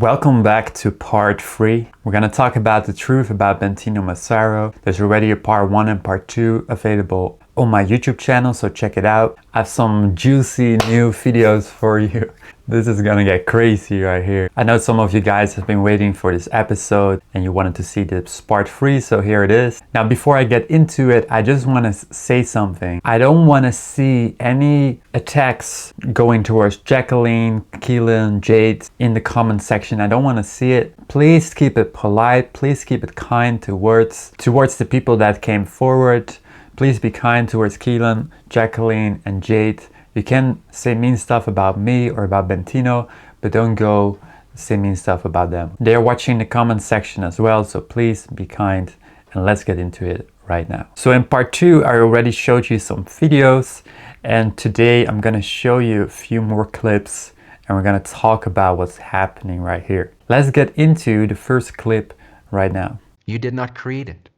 Welcome back to part 3. We're going to talk about the truth about Bentinho Massaro. There's already a part 1 and part 2 available on my YouTube channel, so check it out. I have some juicy new videos for you. This is gonna get crazy right here. I know some of you guys have been waiting for this episode and you wanted to see this part 3, so here it is. Now before I get into it, I just want to say something. I don't want to see any attacks going towards Jacqueline, Keelan, Jade in the comment section. I don't want to see it. Please keep it polite. Please keep it kind towards the people that came forward. Please be kind towards Keelan, Jacqueline, and Jade. You can say mean stuff about me or about Bentinho, but don't go say mean stuff about them. They're watching the comment section as well, so please be kind and let's get into it right now. So in part 2, I already showed you some videos, and today I'm gonna show you a few more clips and we're gonna talk about what's happening right here. Let's get into the first clip right now. You did not create it.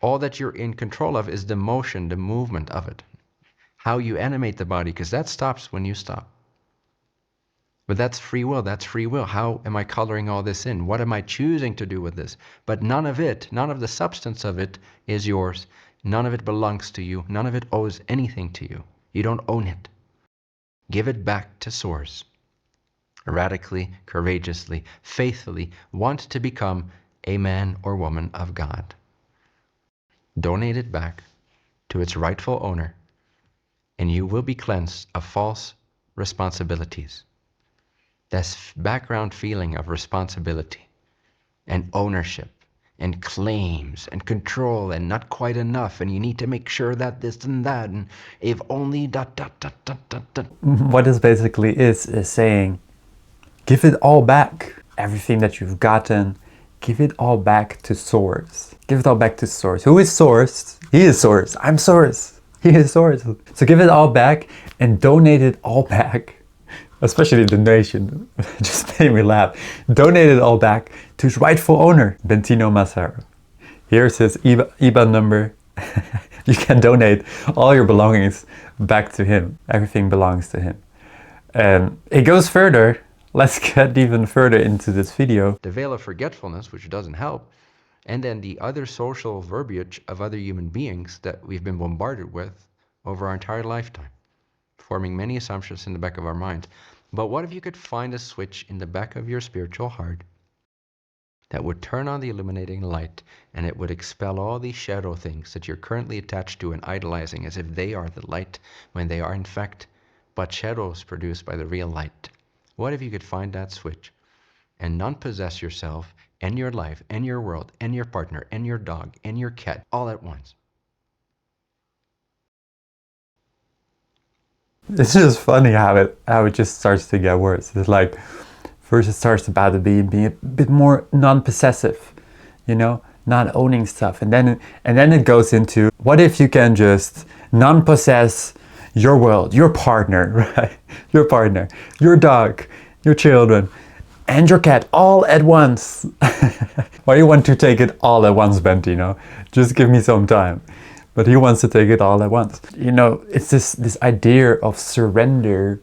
All that you're in control of is the motion, the movement of it. How you animate the body, because that stops when you stop. But that's free will, that's free will. How am I coloring all this in? What am I choosing to do with this? But none of it, none of the substance of it is yours. None of it belongs to you. None of it owes anything to you. You don't own it. Give it back to Source. Radically, courageously, faithfully want to become a man or woman of God. Donate it back to its rightful owner, and you will be cleansed of false responsibilities. This background feeling of responsibility and ownership and claims and control and not quite enough, and you need to make sure that this and that, and if only dot dot dot dot dot dot. What this basically is saying, give it all back. Everything that you've gotten, give it all back to Source. Give it all back to Source. Who is Source? He is Source. I'm Source. He is Source. So give it all back and donate it all back. Especially the donation. Just made me laugh. Donate it all back to his rightful owner, Bentinho Massaro. Here's his IBAN number. You can donate all your belongings back to him. Everything belongs to him. And it goes further. Let's get even further into this video. The veil of forgetfulness, which doesn't help, and then the other social verbiage of other human beings that we've been bombarded with over our entire lifetime, forming many assumptions in the back of our minds. But what if you could find a switch in the back of your spiritual heart that would turn on the illuminating light, and it would expel all these shadow things that you're currently attached to and idolizing as if they are the light, when they are in fact but shadows produced by the real light? What if you could find that switch and non-possess yourself and your life and your world and your partner and your dog and your cat all at once? It's just funny how it just starts to get worse. It's like first it starts about to be a bit more non-possessive, you know, not owning stuff, and then it goes into, what if you can just non-possess your world, your partner, right? Your partner, your dog, your children, and your cat all at once. Why you want to take it all at once, Bentinho? Just give me some time. But he wants to take it all at once. You know, it's this idea of surrender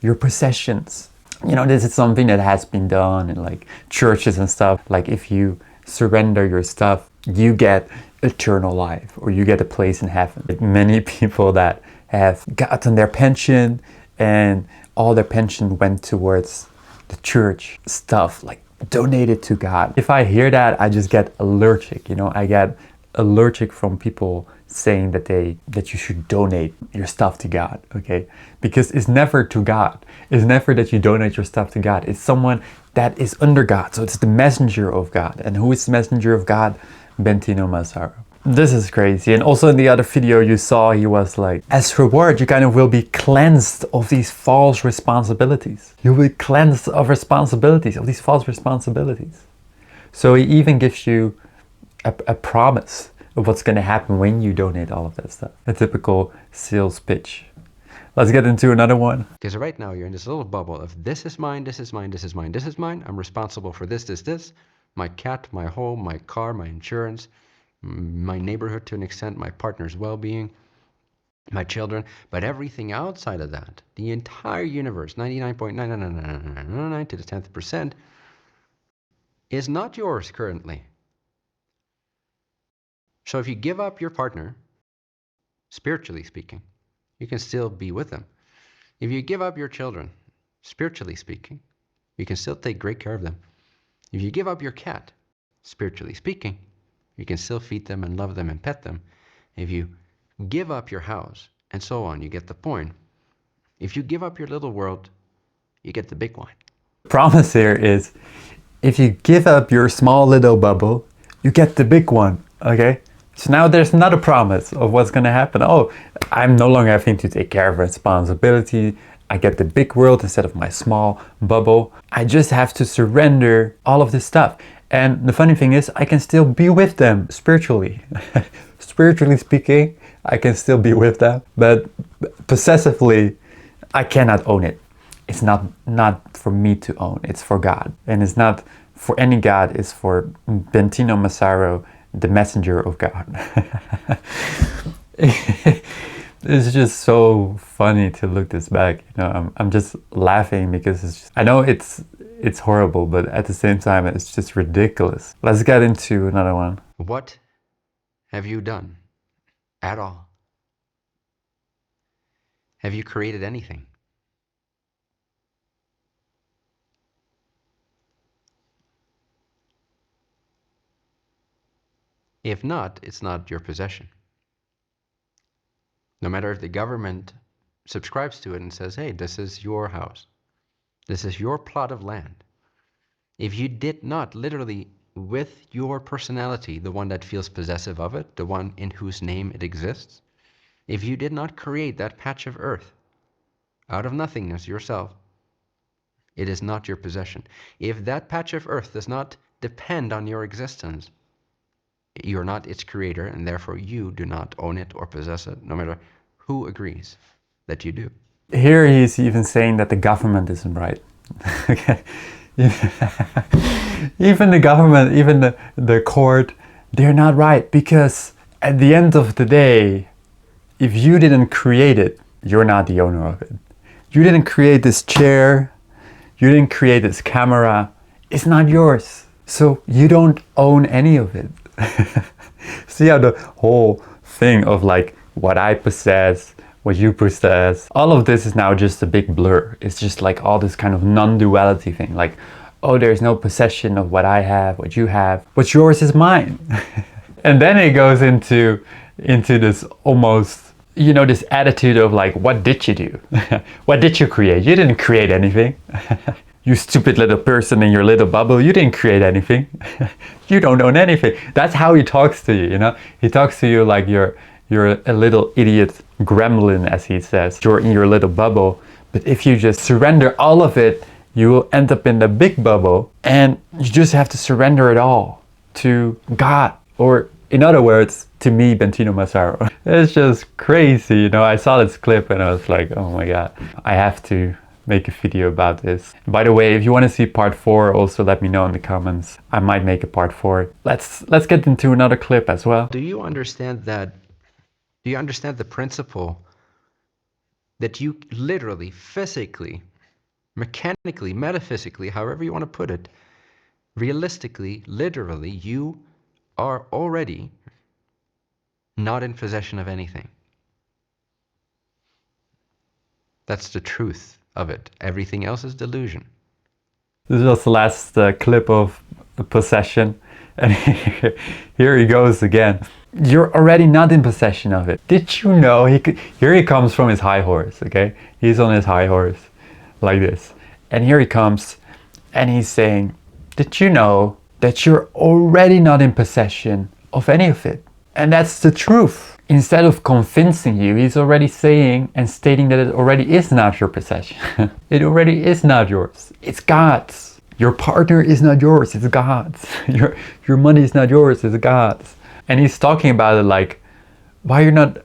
your possessions. You know, this is something that has been done in like churches and stuff. Like if you surrender your stuff, you get eternal life, or you get a place in heaven. Like many people that have gotten their pension and all their pension went towards the church stuff, like donated to God. If I hear that, I just get allergic, you know, I get allergic from people saying that you should donate your stuff to God, okay? Because it's never to God. It's never that you donate your stuff to God. It's someone that is under God. So it's the messenger of God. And who is the messenger of God? Bentinho Massaro. This is crazy. And also in the other video you saw, he was like, as reward, you kind of will be cleansed of these false responsibilities. You will be cleansed of responsibilities, of these false responsibilities. So he even gives you a promise of what's going to happen when you donate all of that stuff. A typical sales pitch. Let's get into another one. Because right now you're in this little bubble of this is mine, this is mine, this is mine, this is mine. I'm responsible for this, this, this. My cat, my home, my car, my insurance, my neighborhood to an extent, my partner's well-being. my children, but everything outside of that, the entire universe, 99.99999 to the 10th percent, is not yours currently. So if you give up your partner, spiritually speaking, you can still be with them. If you give up your children, spiritually speaking, you can still take great care of them. If you give up your cat, spiritually speaking, you can still feed them and love them and pet them. If you give up your house, and so on, you get the point. If you give up your little world, you get the big one. The promise here is, if you give up your small little bubble, you get the big one, okay? So now there's not a promise of what's gonna happen. Oh, I'm no longer having to take care of responsibility. I get the big world instead of my small bubble. I just have to surrender all of this stuff. And the funny thing is, I can still be with them spiritually. Spiritually speaking, I can still be with them, but possessively, I cannot own it. It's not for me to own, it's for God. And it's not for any God, it's for Bentinho Massaro, the messenger of God. It's just so funny to look this back. You know, I'm just laughing because it's just, I know it's horrible, but at the same time, it's just ridiculous. Let's get into another one. What have you done at all? Have you created anything? If not, it's not your possession. No matter if the government subscribes to it and says, hey, this is your house, this is your plot of land. If you did not literally, with your personality, the one that feels possessive of it, the one in whose name it exists, if you did not create that patch of earth out of nothingness yourself, it is not your possession. If that patch of earth does not depend on your existence, you're not its creator, and therefore you do not own it or possess it, no matter who agrees that you do. Here he's even saying that the government isn't right. Okay. Even the government, even the court, they're not right, because at the end of the day, if you didn't create it, you're not the owner of it. You didn't create this chair, you didn't create this camera, it's not yours. So you don't own any of it. See how the whole thing of like what I possess, what you possess, all of this is now just a big blur. It's just like all this kind of non-duality thing, like, oh, there's no possession of what I have, what you have, what's yours is mine. And then it goes into this almost, you know, this attitude of like, what did you do? What did you create? You didn't create anything. You stupid little person in your little bubble, you didn't create anything. You don't own anything. That's how he talks to you, you know? He talks to you like you're a little idiot gremlin, as he says. You're in your little bubble, but if you just surrender all of it, you will end up in the big bubble, and you just have to surrender it all to God, or in other words, to me, Bentinho Massaro. It's just crazy, you know? I saw this clip and I was like, oh my God, I have to make a video about this. By the way, if you want to see part 4, also let me know in the comments. I might make a part 4. Let's get into another clip as well. Do you understand that? Do you understand the principle that you literally, physically, mechanically, metaphysically, however you want to put it, realistically, literally, you are already not in possession of anything? That's the truth of it. Everything else is delusion. This was the last clip of possession, and here he goes again. You're already not in possession of it. Did you know? Here he comes from his high horse, okay? He's on his high horse, like this. And here he comes, and he's saying, did you know that you're already not in possession of any of it? And that's the truth. Instead of convincing you, he's already saying and stating that it already is not your possession. It already is not yours. It's God's. Your partner is not yours, it's God's. Your money is not yours, it's God's. And he's talking about it like, why you're not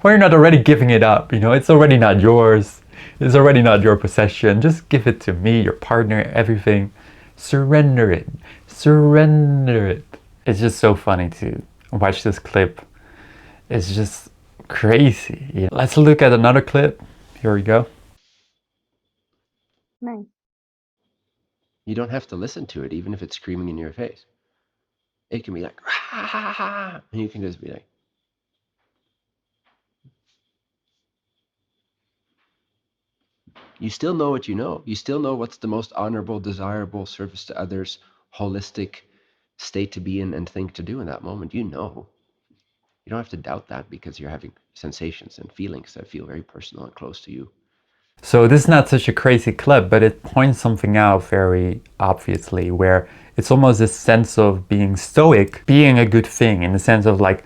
already giving it up, you know? It's already not yours. It's already not your possession. Just give it to me, your partner, everything. Surrender it. Surrender it. It's just so funny to watch this clip. It's just crazy. Yeah. Let's look at another clip. Here we go. Nice. You don't have to listen to it, even if it's screaming in your face. It can be like, ha, ha, ha, and you can just be like, you still know what you know. You still know what's the most honorable, desirable service to others, holistic state to be in and think to do in that moment. You know. You don't have to doubt that because you're having sensations and feelings that feel very personal and close to you. So this is not such a crazy clip, but it points something out very obviously, where it's almost a sense of being stoic, being a good thing, in the sense of like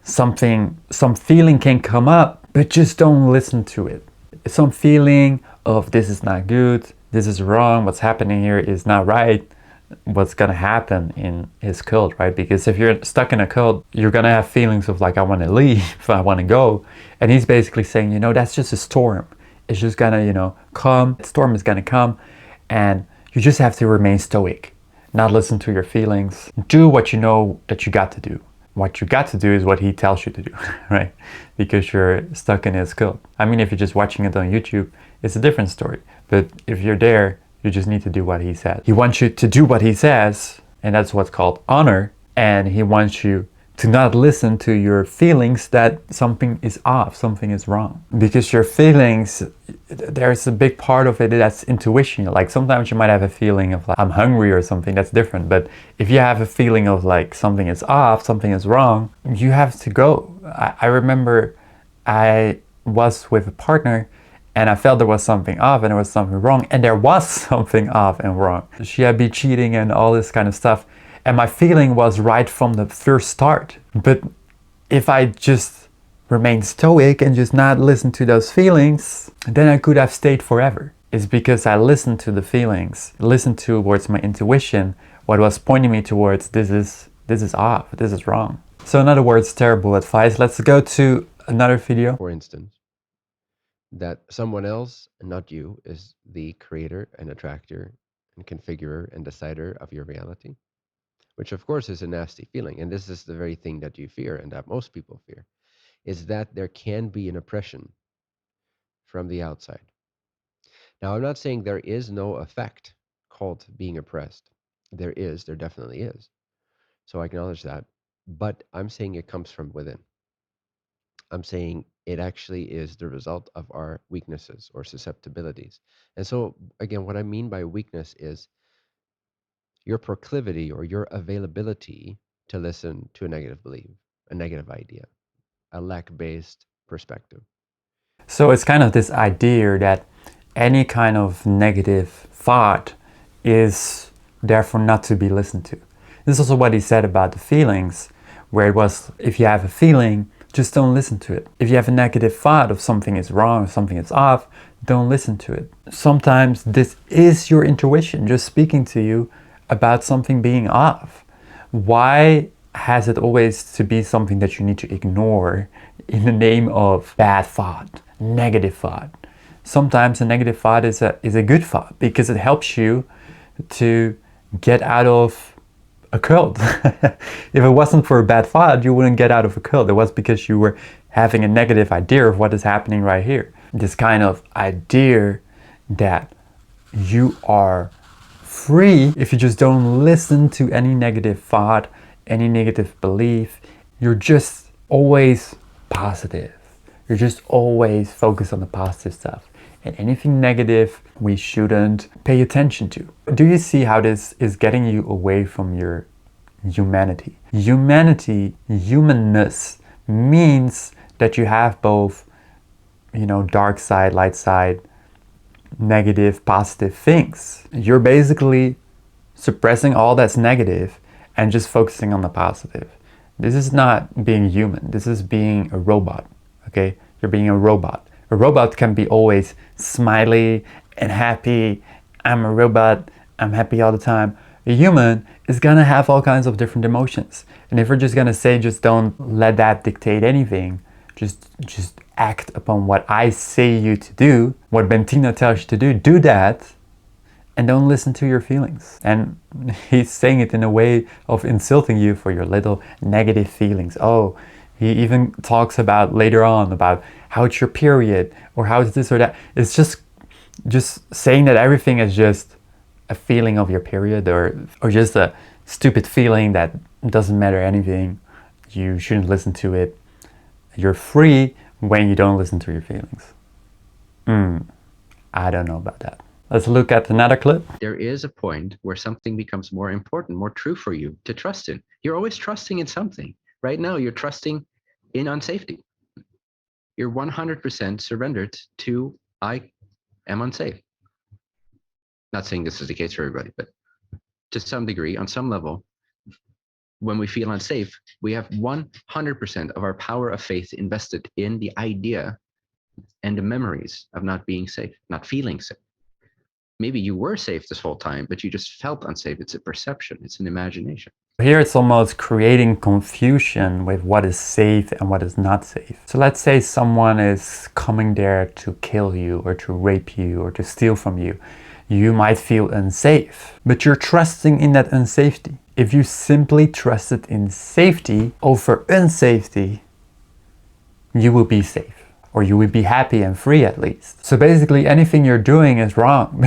some feeling can come up, but just don't listen to it. Some feeling of this is not good, this is wrong, what's happening here is not right, what's gonna happen in his cult, right? Because if you're stuck in a cult, you're gonna have feelings of like, I want to leave, I want to go. And he's basically saying, you know, that's just a storm. It's just gonna, you know, come, the storm is gonna come, and you just have to remain stoic, not listen to your feelings, do what you know that you got to do. What you got to do is what he tells you to do, right? Because you're stuck in his cult. I mean, if you're just watching it on YouTube, it's a different story. But if you're there, you just need to do what he says. He wants you to do what he says, and that's what's called honor. And he wants you to not listen to your feelings that something is off, something is wrong. Because your feelings, there's a big part of it that's intuition. Like sometimes you might have a feeling of like, I'm hungry or something, that's different. But if you have a feeling of like something is off, something is wrong, you have to go. I remember I was with a partner and I felt there was something off and there was something wrong, and there was something off and wrong. She had been cheating and all this kind of stuff. And my feeling was right from the first start. But if I just remain stoic and just not listen to those feelings, then I could have stayed forever. It's because I listened to the feelings, listened towards my intuition, what was pointing me towards this is off, this is wrong. So in other words, terrible advice. Let's go to another video. For instance, that someone else, not you, is the creator and attractor and configurer and decider of your reality, which of course is a nasty feeling. And this is the very thing that you fear and that most people fear, is that there can be an oppression from the outside. Now, I'm not saying there is no effect called being oppressed. There definitely is. So I acknowledge that. But I'm saying it comes from within. I'm saying it actually is the result of our weaknesses or susceptibilities. And so, again, what I mean by weakness is your proclivity or your availability to listen to a negative belief, a negative idea, a lack-based perspective. So it's kind of this idea that any kind of negative thought is therefore not to be listened to. This is also what he said about the feelings, where it was, if you have a feeling, just don't listen to it. If you have a negative thought of something is wrong, something is off, don't listen to it. Sometimes this is your intuition just speaking to you about something being off. Why has it always to be something that you need to ignore in the name of bad thought, negative thought? Sometimes a negative thought is a good thought because it helps you to get out of a cult. If it wasn't for a bad thought, you wouldn't get out of a cult. It was because you were having a negative idea of what is happening right here. This kind of idea that you are free if you just don't listen to any negative thought, any negative belief. You're just always positive. You're just always focused on the positive stuff. And anything negative, we shouldn't pay attention to. Do you see how this is getting you away from your humanity? Humanity, humanness, means that you have both, dark side, light side, negative, positive things. You're basically suppressing all that's negative and just focusing on the positive. This is not being human. This is being a robot, okay? You're being a robot. A robot can be always smiley and happy. I'm a robot. I'm happy all the time. A human is gonna have all kinds of different emotions. And if we're just gonna say, just don't let that dictate anything, just act upon what I say you to do, what Bentinho tells you to do that, and don't listen to your feelings. And he's saying it in a way of insulting you for your little negative feelings. Oh, He even talks about later on about how it's your period or how it's this or that. It's just saying that everything is just a feeling of your period, or just a stupid feeling that doesn't matter anything. You shouldn't listen to it. You're free when you don't listen to your feelings. I don't know about that. Let's look at another clip. There is a point where something becomes more important, more true for you to trust in. You're always trusting in something. Right now, you're trusting in unsafety. You're 100% surrendered to, I am unsafe. Not saying this is the case for everybody, but to some degree, on some level, when we feel unsafe, we have 100% of our power of faith invested in the idea and the memories of not being safe, not feeling safe. Maybe you were safe this whole time, but you just felt unsafe. It's a perception, it's an imagination. Here it's almost creating confusion with what is safe and what is not safe. So let's say someone is coming there to kill you or to rape you or to steal from you. You might feel unsafe, but you're trusting in that unsafety. If you simply trusted in safety over unsafety, you will be safe, or you will be happy and free at least. So basically anything you're doing is wrong.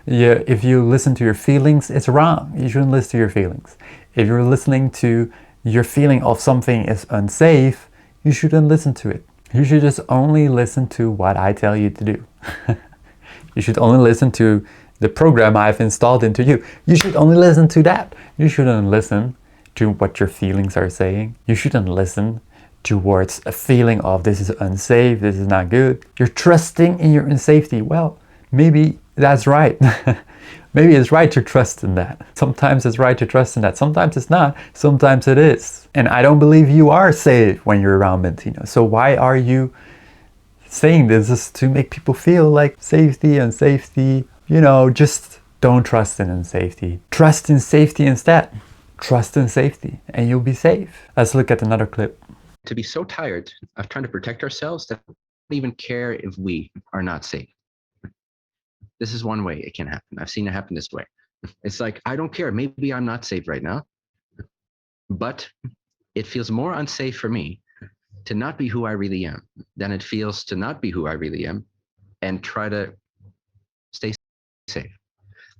If you listen to your feelings, it's wrong. You shouldn't listen to your feelings. If you're listening to your feeling of something is unsafe, you shouldn't listen to it. You should just only listen to what I tell you to do. You should only listen to the program I've installed into you. You should only listen to that. You shouldn't listen to what your feelings are saying. You shouldn't listen towards a feeling of this is unsafe, this is not good. You're trusting in your unsafety. Well, maybe that's right. Maybe it's right to trust in that. Sometimes it's right to trust in that. Sometimes it's not. Sometimes it is. And I don't believe you are safe when you're around Bentinho. So why are you saying this? Is to make people feel like safety and safety. You know, just don't trust in unsafety. Trust in safety instead. Trust in safety and you'll be safe. Let's look at another clip. To be so tired of trying to protect ourselves that we don't even care if we are not safe. This is one way it can happen. I've seen it happen this way. It's like, I don't care. Maybe I'm not safe right now, but it feels more unsafe for me to not be who I really am than it feels to not be who I really am and try to stay safe.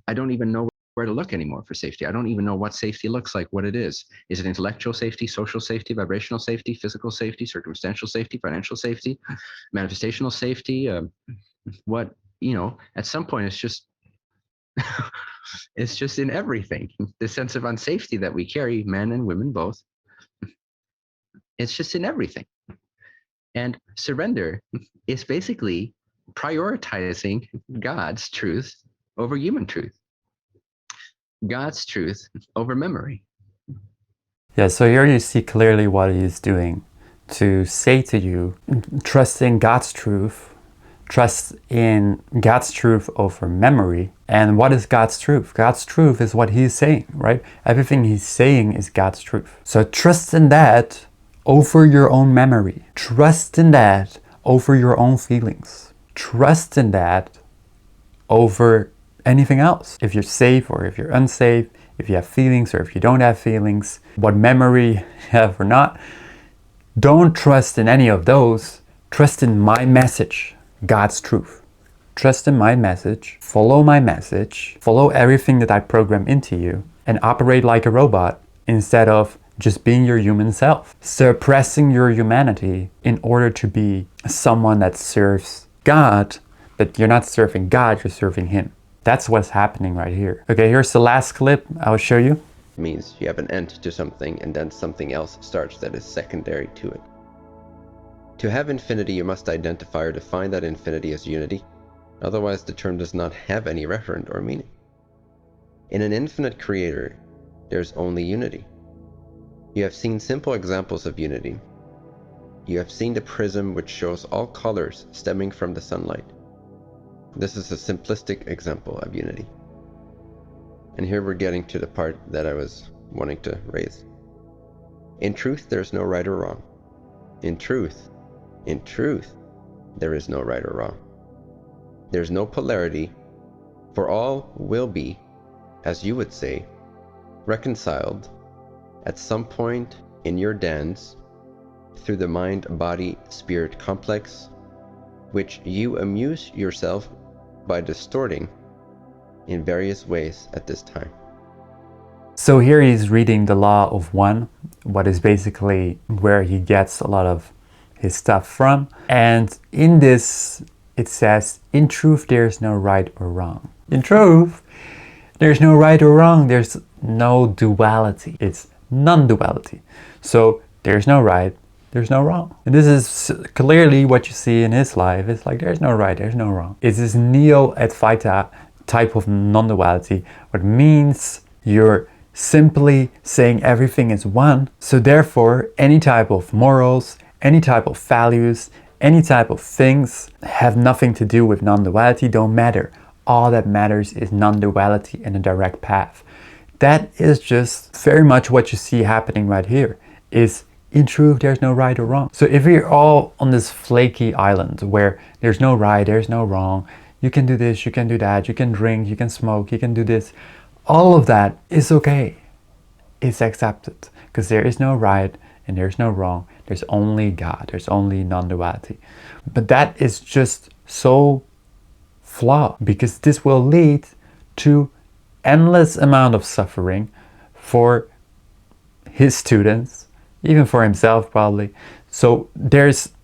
I don't even know where to look anymore for safety. I don't even know what safety looks like, what it is. Is it intellectual safety, social safety, vibrational safety, physical safety, circumstantial safety, financial safety, manifestational safety? What, at some point it's just, it's just in everything. The sense of unsafety that we carry, men and women both, it's just in everything. And surrender is basically prioritizing God's truth over human truth. God's truth over memory. Yeah, so here you see clearly what he is doing to say to you, trust in God's truth, trust in God's truth over memory. And what is God's truth? God's truth is what he's saying, right? Everything he's saying is God's truth. So trust in that over your own memory. Trust in that over your own feelings. Trust in that over anything else. If you're safe or if you're unsafe, if you have feelings or if you don't have feelings, what memory you have or not, don't trust in any of those. Trust in my message, God's truth. Trust in my message, follow everything that I program into you, and operate like a robot instead of just being your human self, suppressing your humanity in order to be someone that serves God, but you're not serving God, you're serving him. That's what's happening right here. Okay, here's the last clip I'll show you. It means you have an end to something and then something else starts that is secondary to it. To have infinity, you must identify or define that infinity as unity. Otherwise, the term does not have any referent or meaning. In an infinite creator, there's only unity. You have seen simple examples of unity. You have seen the prism which shows all colors stemming from the sunlight. This is a simplistic example of unity. And here we're getting to the part that I was wanting to raise. In truth, there's no right or wrong. In truth, there is no right or wrong. There's no polarity, for all will be, as you would say, reconciled at some point in your dance through the mind-body-spirit complex, which you amuse yourself by distorting in various ways at this time. So here he's reading the law of one, what is basically where he gets a lot of his stuff from. And in this, it says, in truth, there's no right or wrong. In truth, there's no right or wrong. There's no duality. It's non-duality. So there's no right, there's no wrong. And this is clearly what you see in his life. It's like, there's no right, there's no wrong. It's this neo-advaita type of non-duality, what means you're simply saying everything is one. So therefore, any type of morals, any type of values, any type of things have nothing to do with non-duality, don't matter. All that matters is non-duality and a direct path. That is just very much what you see happening right here, is in truth, there's no right or wrong. So if we're all on this flaky island where there's no right, there's no wrong, you can do this, you can do that, you can drink, you can smoke, you can do this, all of that is okay. It's accepted because there is no right and there's no wrong. There's only God, there's only non-duality. But that is just so flawed, because this will lead to endless amount of suffering for his students, even for himself probably. So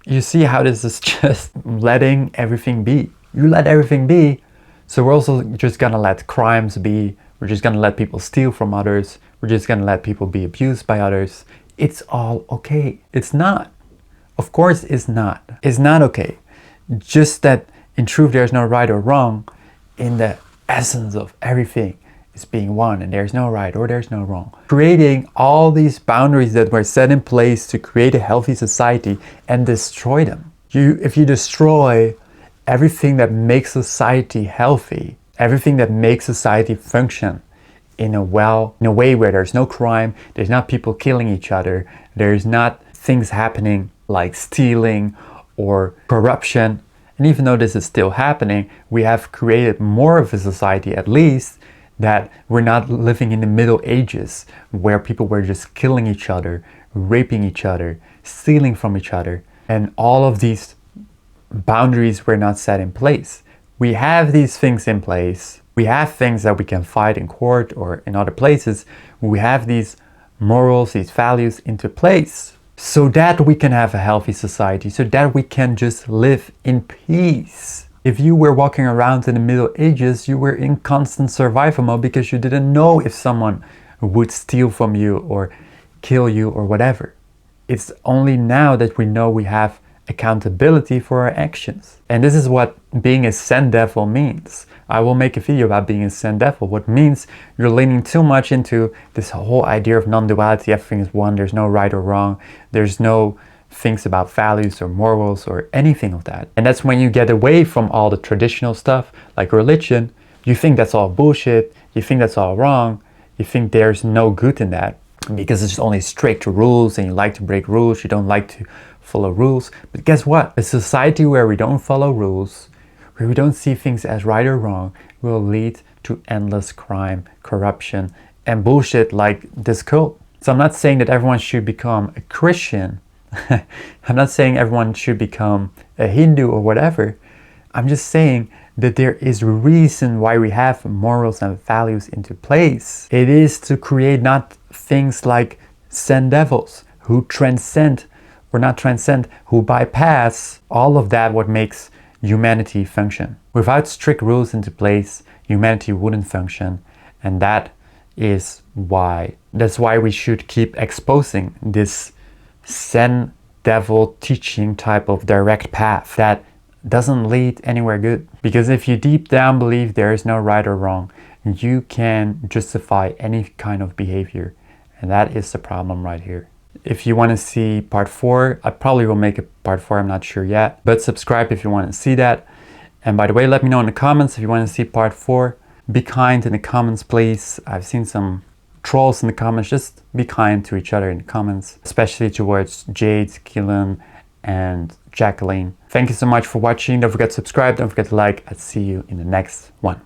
you see how this is just letting everything be. You let everything be, so we're also just gonna let crimes be. We're just gonna let people steal from others. We're just gonna let people be abused by others. It's all okay. It's not. Of course it's not. It's not okay. Just that in truth there's no right or wrong. In the essence of everything is being one, and there's no right or there's no wrong. Creating all these boundaries that were set in place to create a healthy society and destroy them. If you destroy everything that makes society healthy, everything that makes society function in a way where there's no crime, there's not people killing each other, there's not things happening like stealing or corruption. And even though this is still happening, we have created more of a society, at least, that we're not living in the Middle Ages where people were just killing each other, raping each other, stealing from each other, and all of these boundaries were not set in place. We have these things in place. We have things that we can fight in court or in other places. We have these morals, these values into place so that we can have a healthy society, so that we can just live in peace. If you were walking around in the Middle Ages, you were in constant survival mode because you didn't know if someone would steal from you or kill you or whatever. It's only now that we know we have accountability for our actions. And this is what being a Zen devil means. I will make a video about being a Zen devil. What means you're leaning too much into this whole idea of non-duality. Everything is one, there's no right or wrong. There's no things about values or morals or anything of that. And that's when you get away from all the traditional stuff like religion. You think that's all bullshit. You think that's all wrong. You think there's no good in that because it's only strict rules and you like to break rules. You don't like to follow rules. But guess what? A society where we don't follow rules, where we don't see things as right or wrong, will lead to endless crime, corruption, and bullshit like this cult. So I'm not saying that everyone should become a Christian. I'm not saying everyone should become a Hindu or whatever. I'm just saying that there is a reason why we have morals and values into place. It is to create not things like Zen devils who transcend, or not transcend, who bypass all of that what makes humanity function. Without strict rules into place, humanity wouldn't function, and that's why we should keep exposing this Zen devil teaching type of direct path that doesn't lead anywhere good. Because if you deep down believe there is no right or wrong, you can justify any kind of behavior, and that is the problem right here. If you want to see part 4, I probably will make a part 4, I'm not sure yet, but subscribe if you want to see that. And by the way, let me know in the comments if you want to see part 4. Be kind in the comments, please. I've seen some trolls in the comments. Just be kind to each other in the comments, especially towards Jade, Keelan, and Jacqueline. Thank you so much for watching. Don't forget to subscribe, don't forget to like. I'll see you in the next one.